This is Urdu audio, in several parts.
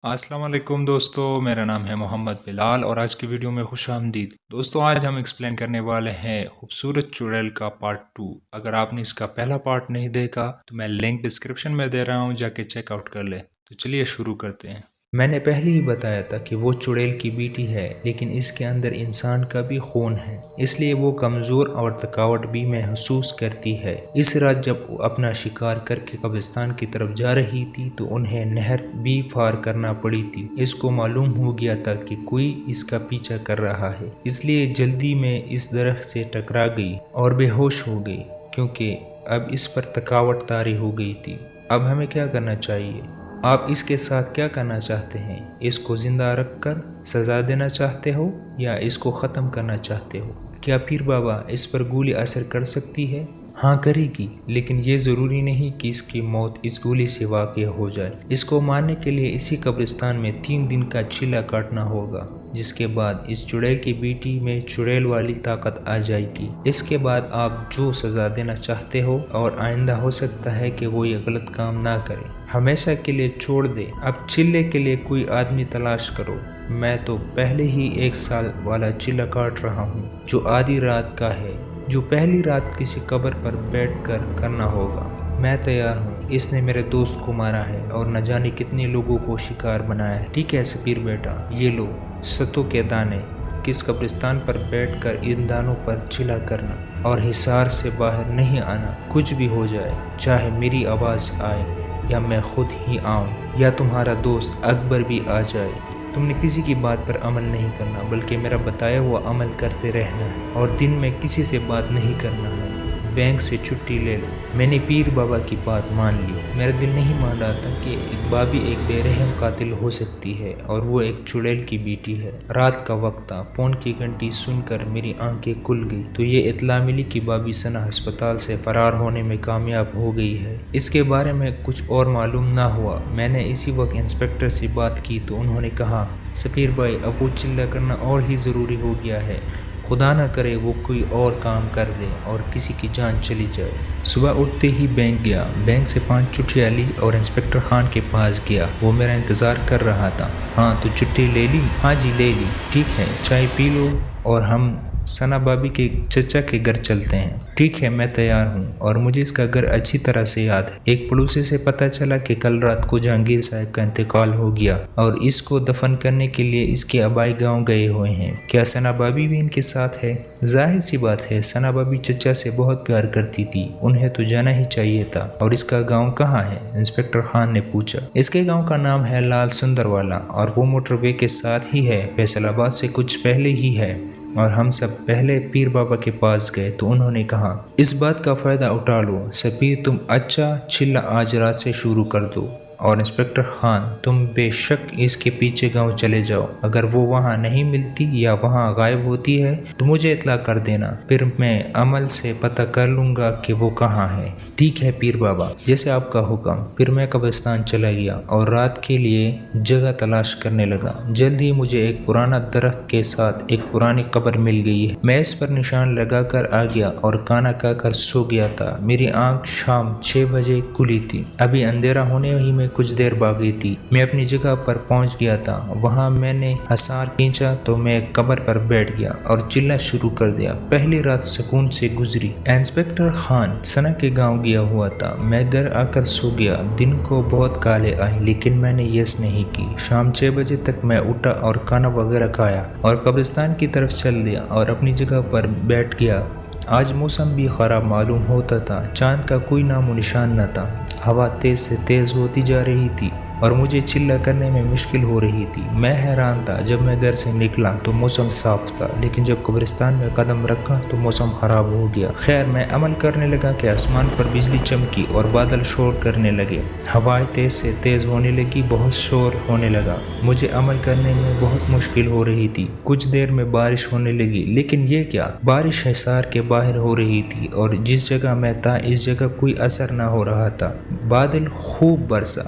السلام علیکم دوستو، میرا نام ہے محمد بلال اور آج کی ویڈیو میں خوش آمدید۔ دوستو آج ہم ایکسپلین کرنے والے ہیں خوبصورت چڑیل کا پارٹ 2۔ اگر آپ نے اس کا پہلا پارٹ نہیں دیکھا تو میں لنک ڈسکرپشن میں دے رہا ہوں، جا کے چیک آؤٹ کر لیں۔ تو چلیے شروع کرتے ہیں۔ میں نے پہلے ہی بتایا تھا کہ وہ چڑیل کی بیٹی ہے، لیکن اس کے اندر انسان کا بھی خون ہے، اس لیے وہ کمزور اور تھکاوٹ بھی محسوس کرتی ہے۔ اس رات جب وہ اپنا شکار کر کے قبرستان کی طرف جا رہی تھی تو انہیں نہر بھی پار کرنا پڑی تھی۔ اس کو معلوم ہو گیا تھا کہ کوئی اس کا پیچھا کر رہا ہے، اس لیے جلدی میں اس درخت سے ٹکرا گئی اور بے ہوش ہو گئی، کیونکہ اب اس پر تھکاوٹ طاری ہو گئی تھی۔ اب ہمیں کیا کرنا چاہیے؟ آپ اس کے ساتھ کیا کرنا چاہتے ہیں؟ اس کو زندہ رکھ کر سزا دینا چاہتے ہو یا اس کو ختم کرنا چاہتے ہو؟ کیا پیر بابا اس پر گولی اثر کر سکتی ہے؟ ہاں کرے گی، لیکن یہ ضروری نہیں کہ اس کی موت اس گولی سے واقع ہو جائے۔ اس کو مارنے کے لیے اسی قبرستان میں 3 دن کا چیلا کاٹنا ہوگا، جس کے بعد اس چڑیل کی بیٹی میں چڑیل والی طاقت آ جائے گی۔ اس کے بعد آپ جو سزا دینا چاہتے ہو، اور آئندہ ہو سکتا ہے کہ وہ یہ غلط کام نہ کرے، ہمیشہ کے لیے چھوڑ دے۔ اب چلے کے لیے کوئی آدمی تلاش کرو۔ میں تو پہلے ہی 1 سال والا چیلا کاٹ رہا ہوں، جو آدھی رات کا ہے، جو پہلی رات کسی قبر پر بیٹھ کر کرنا ہوگا۔ میں تیار ہوں۔ اس نے میرے دوست کو مارا ہے اور نہ جانے کتنے لوگوں کو شکار بنایا ہے۔ ٹھیک ہے سپیر بیٹا، یہ لو ستو کے دانے، کس قبرستان پر بیٹھ کر ان دانوں پر چلا کرنا اور حصار سے باہر نہیں آنا۔ کچھ بھی ہو جائے، چاہے میری آواز آئے یا میں خود ہی آؤں یا تمہارا دوست اکبر بھی آ جائے، تم نے کسی کی بات پر عمل نہیں کرنا، بلکہ میرا بتایا ہوا عمل کرتے رہنا ہے، اور دن میں کسی سے بات نہیں کرنا ہے۔ بینک سے چھٹی لے لو۔ میں نے پیر بابا کی بات مان لی۔ میرا دل نہیں مان رہا تھا کہ ایک بابی ایک بے رحم قاتل ہو سکتی ہے، اور وہ ایک چڑیل کی بیٹی ہے۔ رات کا وقت تھا، فون کی گھنٹی سن کر میری آنکھیں کھل گئی تو یہ اطلاع ملی کہ بابی ثنا ہسپتال سے فرار ہونے میں کامیاب ہو گئی ہے۔ اس کے بارے میں کچھ اور معلوم نہ ہوا۔ میں نے اسی وقت انسپکٹر سے بات کی تو انہوں نے کہا، سپیر بھائی، اب وہ چلہ کرنا اور ہی ضروری ہو گیا ہے۔ خدا نہ کرے وہ کوئی اور کام کر دے اور کسی کی جان چلی جائے۔ صبح اٹھتے ہی بینک گیا، بینک سے 5 چٹھیاں لی اور انسپکٹر خان کے پاس گیا۔ وہ میرا انتظار کر رہا تھا۔ ہاں تو چٹھی لے لی؟ ہاں جی لے لی۔ ٹھیک ہے، چائے پی لو اور ہم ثنا بابی کے چچا کے گھر چلتے ہیں۔ ٹھیک ہے، میں تیار ہوں، اور مجھے اس کا گھر اچھی طرح سے یاد ہے۔ ایک پڑوسی سے پتہ چلا کہ کل رات کو جہانگیر صاحب کا انتقال ہو گیا اور اس کو دفن کرنے کے لیے اس کے آبائی گاؤں گئے ہوئے ہیں۔ کیا ثنا بابی بھی ان کے ساتھ ہے؟ ظاہر سی بات ہے، ثنا بابی چچا سے بہت پیار کرتی تھی، انہیں تو جانا ہی چاہیے تھا۔ اور اس کا گاؤں کہاں ہے؟ انسپکٹر خان نے پوچھا۔ اس کے گاؤں کا نام ہے لال سندر والا، اور وہ موٹر وے کے ساتھ ہی ہے، فیصل آباد سے کچھ پہلے ہی ہے۔ اور ہم سب پہلے پیر بابا کے پاس گئے تو انہوں نے کہا، اس بات کا فائدہ اٹھا لو سپیر، تم اچھا چلہ آج رات سے شروع کر دو، اور انسپکٹر خان تم بے شک اس کے پیچھے گاؤں چلے جاؤ۔ اگر وہ وہاں نہیں ملتی یا وہاں غائب ہوتی ہے تو مجھے اطلاع کر دینا، پھر میں عمل سے پتہ کر لوں گا کہ وہ کہاں ہے۔ ٹھیک ہے پیر بابا، جیسے آپ کا حکم۔ پھر میں قبرستان چلا گیا اور رات کے لیے جگہ تلاش کرنے لگا۔ جلد ہی مجھے ایک پرانا درخت کے ساتھ ایک پرانی قبر مل گئی ہے۔ میں اس پر نشان لگا کر آ گیا اور کھانا کھا کر سو گیا تھا۔ میری آنکھ شام 6 بجے کھلی تھی، ابھی اندھیرا ہونے ہی میں کچھ دیر باقی تھی۔ میں اپنی جگہ پر پہنچ گیا تھا، وہاں میں نے حصار کھینچا تو میں ایک قبر پر بیٹھ گیا اور چلنا شروع کر دیا۔ پہلی رات سکون سے گزری۔ انسپکٹر خان ثنا کے گاؤں گیا ہوا تھا، میں گھر آ کر سو گیا۔ دن کو بہت کالے آئے، لیکن میں نے یس نہیں کی۔ شام 6 بجے تک میں اٹھا اور کھانا وغیرہ کھایا اور قبرستان کی طرف چل دیا اور اپنی جگہ پر بیٹھ گیا۔ آج موسم بھی خراب معلوم ہوتا تھا، چاند کا کوئی نام و نشان نہ تھا۔ ہوا تیز سے تیز ہوتی جا رہی تھی اور مجھے چلہ کرنے میں مشکل ہو رہی تھی۔ میں حیران تھا، جب میں گھر سے نکلا تو موسم صاف تھا، لیکن جب قبرستان میں قدم رکھا تو موسم خراب ہو گیا۔ خیر، میں عمل کرنے لگا کہ آسمان پر بجلی چمکی اور بادل شور کرنے لگے، ہوائیں تیز سے تیز ہونے لگی، بہت شور ہونے لگا۔ مجھے عمل کرنے میں بہت مشکل ہو رہی تھی۔ کچھ دیر میں بارش ہونے لگی، لیکن یہ کیا! بارش حصار کے باہر ہو رہی تھی اور جس جگہ میں تھا اس جگہ کوئی اثر نہ ہو رہا تھا۔ بادل خوب برسا،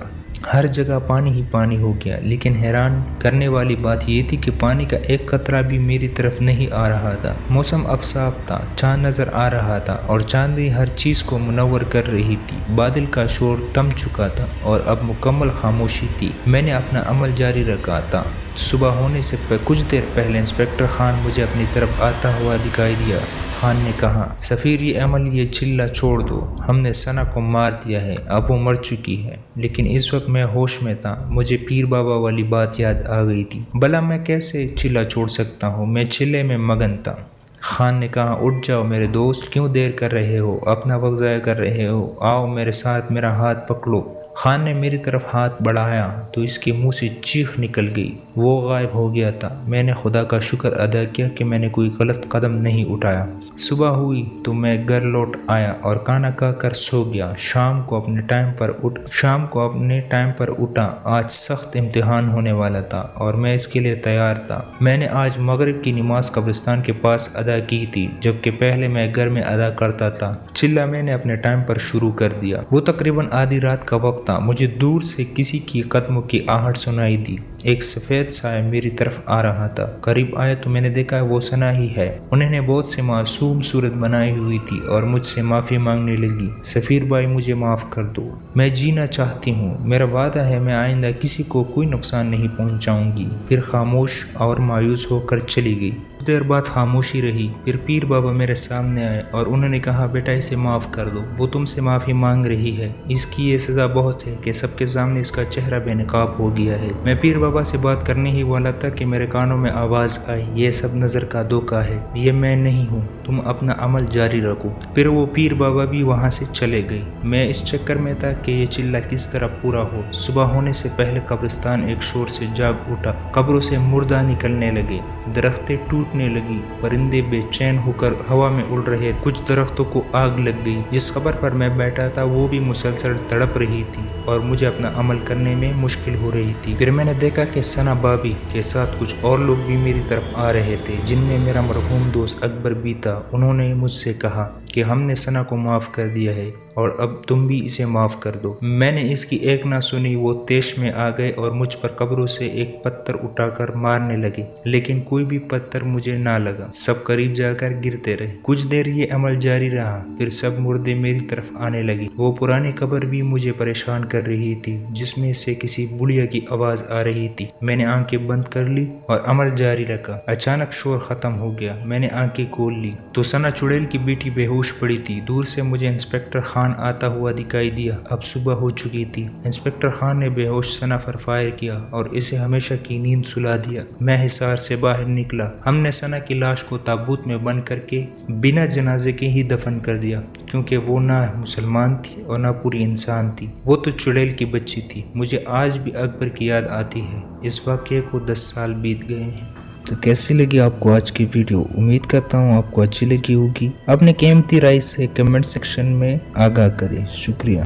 ہر جگہ پانی ہی پانی ہو گیا، لیکن حیران کرنے والی بات یہ تھی کہ پانی کا ایک قطرہ بھی میری طرف نہیں آ رہا تھا۔ موسم اب صاف تھا، چاند نظر آ رہا تھا اور چاندنی ہر چیز کو منور کر رہی تھی۔ بادل کا شور تھم چکا تھا اور اب مکمل خاموشی تھی۔ میں نے اپنا عمل جاری رکھا تھا۔ صبح ہونے سے کچھ دیر پہلے انسپکٹر خان مجھے اپنی طرف آتا ہوا دکھائی دیا۔ خان نے کہا، سفیر یہ عمل یہ چلہ چھوڑ دو، ہم نے ثنا کو مار دیا ہے، اب وہ مر چکی ہے۔ لیکن اس وقت میں ہوش میں تھا، مجھے پیر بابا والی بات یاد آ گئی تھی۔ بھلا میں کیسے چلہ چھوڑ سکتا ہوں؟ میں چلے میں مگن تھا۔ خان نے کہا، اٹھ جاؤ میرے دوست، کیوں دیر کر رہے ہو، اپنا وقت ضائع کر رہے ہو، آؤ میرے ساتھ، میرا ہاتھ پکڑو۔ خان نے میری طرف ہاتھ بڑھایا تو اس کے منہ سے چیخ نکل گئی، وہ غائب ہو گیا تھا۔ میں نے خدا کا شکر ادا کیا کہ میں نے کوئی غلط قدم نہیں اٹھایا۔ صبح ہوئی تو میں گھر لوٹ آیا اور کھانا کھا کر سو گیا۔ شام کو اپنے ٹائم پر اٹھا۔ آج سخت امتحان ہونے والا تھا اور میں اس کے لیے تیار تھا۔ میں نے آج مغرب کی نماز قبرستان کے پاس ادا کی تھی، جبکہ پہلے میں گھر میں ادا کرتا تھا۔ چلہ میں نے اپنے ٹائم پر شروع کر دیا۔ وہ تقریباً آدھی رات کا وقت تھا۔ مجھے دور سے کسی کی قدموں کی آہٹ سنائی دی۔ ایک سفید سایہ میری طرف آ رہا تھا۔ قریب آیا تو میں نے دیکھا وہ ثنا ہی ہے۔ انہوں نے بہت سے معصوم صورت بنائی ہوئی تھی اور مجھ سے معافی مانگنے لگی۔ سفیر بھائی مجھے معاف کر دو، میں جینا چاہتی ہوں، میرا وعدہ ہے میں آئندہ کسی کو کوئی نقصان نہیں پہنچاؤں گی۔ پھر خاموش اور مایوس ہو کر چلی گئی۔ کچھ دیر بعد خاموشی رہی، پھر پیر بابا میرے سامنے آئے اور انہوں نے کہا، بیٹا اسے معاف کر دو، وہ تم سے معافی مانگ رہی ہے، اس کی یہ سزا بہت ہے کہ سب کے سامنے اس کا چہرہ بے نقاب ہو گیا ہے۔ میں پیر بابا سے بات کرنے ہی والا تھا کہ میرے کانوں میں آواز آئی، یہ سب نظر کا دھوکہ ہے، یہ میں نہیں ہوں، تم اپنا عمل جاری رکھو۔ پھر وہ پیر بابا بھی وہاں سے چلے گئے۔ میں اس چکر میں تھا کہ یہ چلہ کس طرح پورا ہو۔ صبح ہونے سے پہلے قبرستان ایک شور سے جاگ اٹھا، قبروں سے مردہ نکلنے لگے، درختیں ٹوٹنے لگی، پرندے بے چین ہو کر ہوا میں اڑ رہے، کچھ درختوں کو آگ لگ گئی۔ جس قبر پر میں بیٹھا تھا وہ بھی مسلسل تڑپ رہی تھی اور مجھے اپنا عمل کرنے میں مشکل ہو رہی تھی۔ پھر میں نے دیکھا کہ ثنا بابی کے ساتھ کچھ اور لوگ بھی میری طرف آ رہے تھے، جن میں میرا مرحوم دوست اکبر بھی تھا۔ انہوں نے مجھ سے کہا کہ ہم نے ثنا کو معاف کر دیا ہے اور اب تم بھی اسے معاف کر دو۔ میں نے اس کی ایک نہ سنی، وہ تیش میں آ گئے اور مجھ پر قبروں سے ایک پتھر اٹھا کر مارنے لگے، لیکن کوئی بھی پتھر مجھے نہ لگا، سب قریب جا کر گرتے رہے۔ کچھ دیر یہ عمل جاری رہا، پھر سب مردے میری طرف آنے لگے۔ وہ پرانی قبر بھی مجھے پریشان کر رہی تھی، جس میں سے کسی بڑھیا کی آواز آ رہی تھی۔ میں نے آنکھیں بند کر لی اور عمل جاری رکھا۔ اچانک شور ختم ہو گیا، میں نے آنکھیں کھول لی تو ثنا چڑیل کی بیٹی بے ہوش پڑی تھی۔ دور سے مجھے انسپکٹر خان آتا ہوا دکھائی دیا۔ اب صبح ہو چکی تھی۔ انسپکٹر خان نے بے ہوش ثنا پر فائر کیا اور اسے ہمیشہ کی نیند سلا دیا۔ میں حصار سے باہر نکلا۔ ہم نے ثنا کی لاش کو تابوت میں بند کر کے بنا جنازے کے ہی دفن کر دیا، کیونکہ وہ نہ مسلمان تھی اور نہ پوری انسان تھی، وہ تو چڑیل کی بچی تھی۔ مجھے آج بھی اکبر کی یاد آتی ہے۔ اس واقعے کو 10 سال بیت گئے ہیں۔ تو کیسی لگی آپ کو آج کی ویڈیو؟ امید کرتا ہوں آپ کو اچھی لگی ہوگی۔ اپنے قیمتی رائے سے کمنٹ سیکشن میں آگاہ کریں۔ شکریہ۔